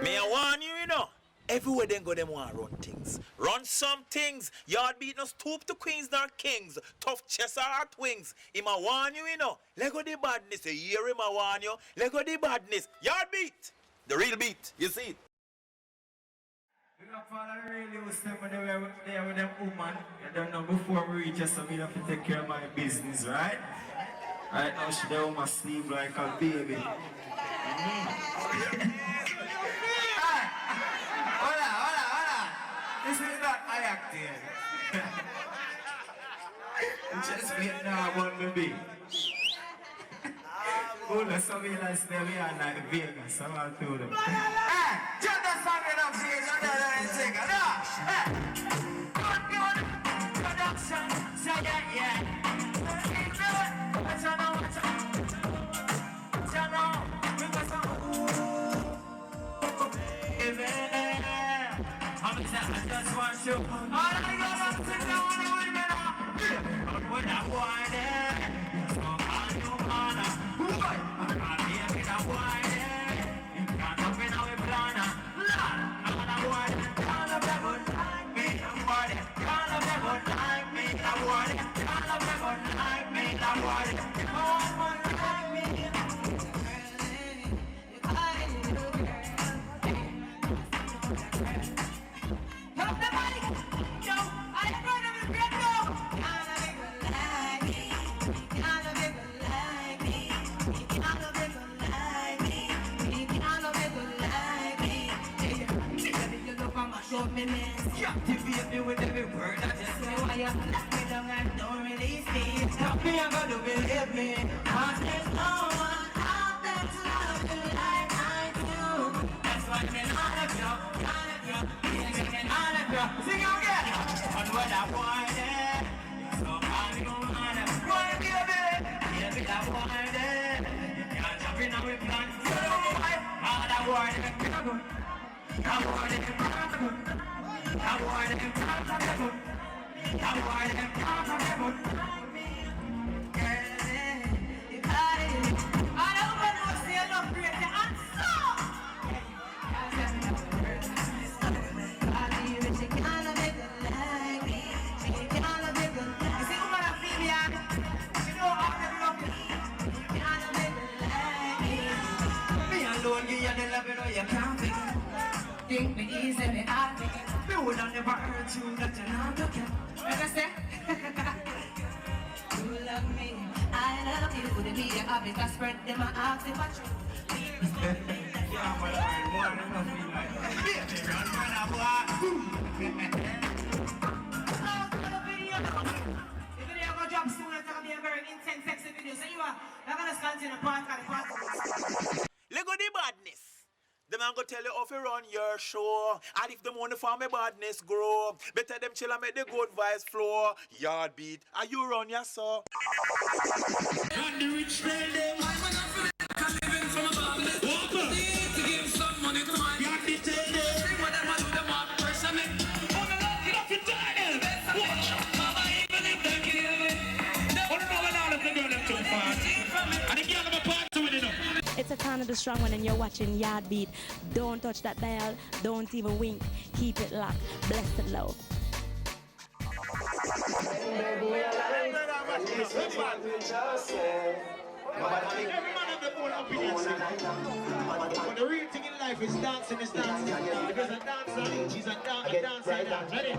Me I warn you, you know. Everywhere they go, them want run things. Run some things. Yard beat no stoop to queens nor kings. Tough chest or hot wings. Him a warn you, you know. Lego the badness. You hear him a warn you. Lego the badness. Yard beat. The real beat. You see it. We got father really was them when they were there with them woman. I don't know before we reach us, so we have to take care of my business, right? Right now she there my sleep like a baby. Hola. This is not I acting. Just wait now about me be. Oh, the surveillance there we are like Vegas, I'm all through them. Hey, just a song it up, see, it's another thing, no? Hey, good, production, say yeah. Keep it, what's on, because I'm baby. I just want you. All I got to sit down on the women up. But when I want it, so I do wanna. I'm here with a wine. You can't up in our plan. I'm gonna want it. Can't have ever like me. I want it. Can't have ever like me. I want it. Can't have ever like me. I want it. Oh, like me. Captivate me with every word I just say. Why you knock me down and don't release me? Stop me, I'm gonna believe me. Cause there's no one out there to love you like I do. That's why I'm all of you, singing all of you. Sing again. And when I want it, so I'm gonna want it, baby. Baby, I want it. You can't jump in our plan. So why? All I want it, I want it, I want it, I want it, I don't want to see enough great answer. I leave it, she can't make it like me. She can't make it like me. You see, woman, I feel ya. She know how to love me. She can't make it like me. Me alone, give you the love, you know you can't make it. Think me easy, me hard, me would have never hurt you, that you're not looking. Like I said, you love me, I love you. The media habit, I spread them, I ask if I true. Yeah, but I want to know me like baby, run, the video gonna drop soon, it's gonna be a very intense, sexy video. So you are gonna continue the part. Lego the badness. The man go tell you how to run your show. And if them want to farm a badness grow, better them chill and make the good vibes flow. Yard beat, and you run your show. And the rich tell them I'm living from a badness. Walk up. To give some money to my yard beat tell them. See what them do them up pressure me. On the love, get off your tail. Watch out. Mama, even if they kill me. What about when all of the girls are too fast? And the girl have a part to it, you know. It's a kind of the strong one and you're watching Yard Beat. Don't touch that dial, don't even wink. Keep it locked. Blessed love. Every man have their own opinions. But the real thing in life is dancing is dancing. Because a dancer, she's a dancer. Ready?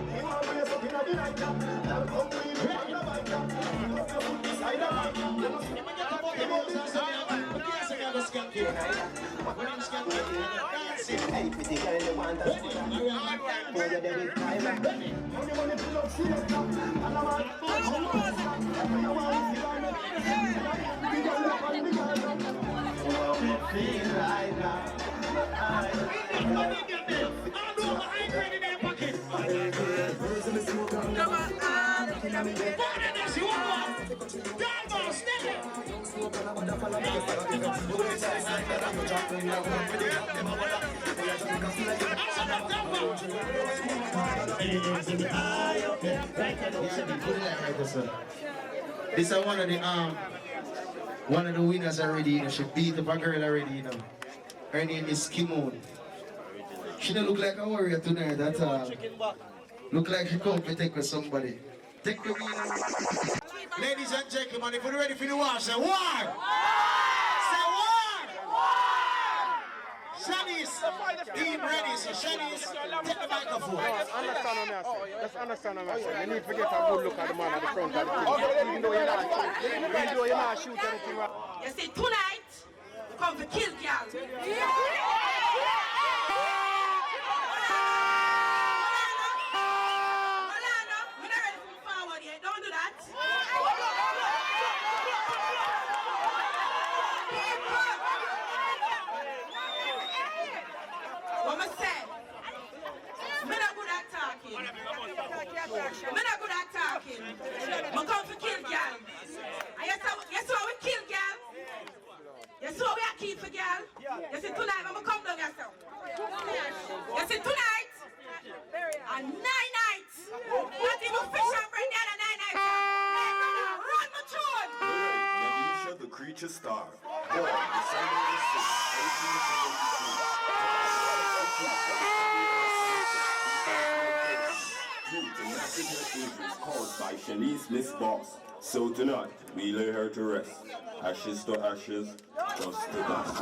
This is one of the One of the winners already, you know. She beat up a girl already, you know. Her name is Kimon. She don't look like a warrior tonight at all. Look like she come to take with somebody. Take the winner. Ladies and gentlemen, if you're ready for the war, say war! Say war! Shanice, Ian ready, so Shanice, take the microphone. Let's understand what I'm saying. You need to get a good look at the man at the front of the field. Even though you're not shooting anything right. You see, tonight, we come to kill girl. I'm not good at talking. I come to kill girl. And you see how we kill girl? You see how we are keep for girl? You see tonight I'm come down yourself. You see tonight? And 9 nights. Not even fish and bread there and 9 nights. Run my tune. Nanisha, the creature star. Born December 6, 1872. Due to massive health injuries caused by Shanice Miss Boss. So tonight, we lay her to rest. Ashes to ashes, dust to dust.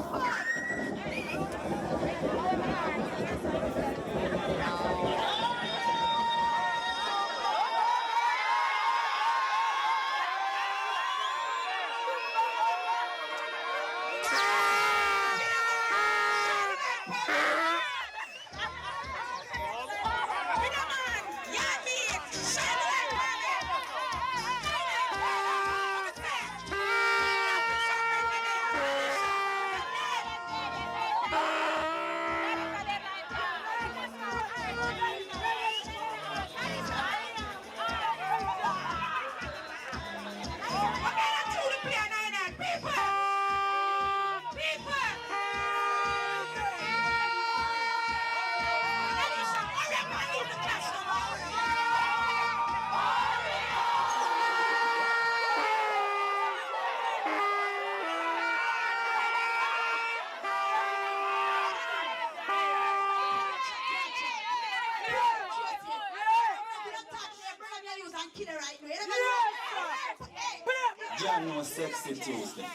Sexy Tuesday.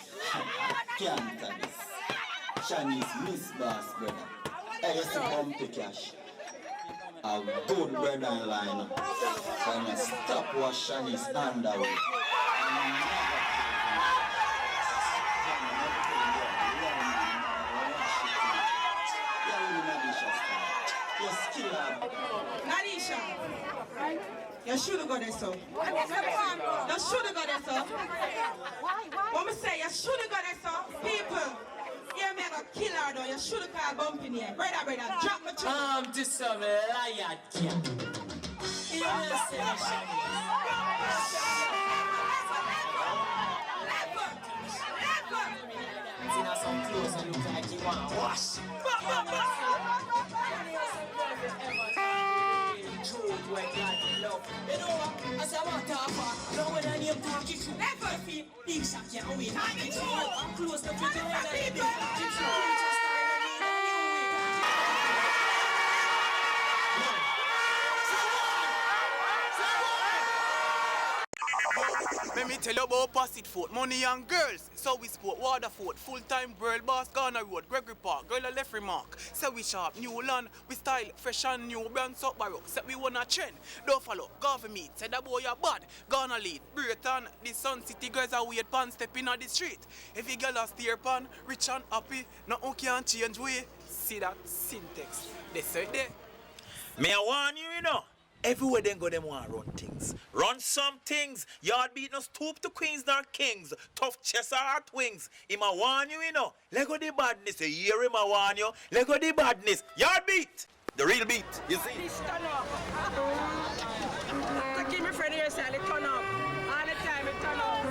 Can't this. Shanice Miss Boss, brother. Hey, you see Bumpy Cash. A good brother in line. And you stop what Shanice underway. Nanisha, you should have got this up. You should have got this up. What me say, you should have got this up. People, you may have kill her though. You should have called Bumpy here. Brother, drop me to Just some liar, kid. You understand, Shanice? Some clothes and look like you want to wash. You know what? As I want to talk, no one any of talking to never feel big shot can't wait. I'm close to the people. Let me tell you about Passit Fort, money and girls. So we sport Waterford, full-time world boss, Ghana Road, Gregory Park, girl a left remark. So we sharp, new land, we style, fresh and new, brand up barrow. Say we want a trend, don't follow, government, say that boy you bad, Ghana lead, Britain, the Sun City girls are weird pan stepping on the street. If you girl a steer pan, rich and happy, nothing can change way. See that syntax, they say there. Me I warn you, you know. Everywhere they go, them want run things. Run some things. Yard beat no stoop to queens nor kings. Tough chest or hot wings. Him a warn you, you know. Let go the badness. You hear him a warn you. Let go the badness. Yard beat. The real beat. You see? This turn up. To keep my friend here, say, turn up. All the time, it turn up.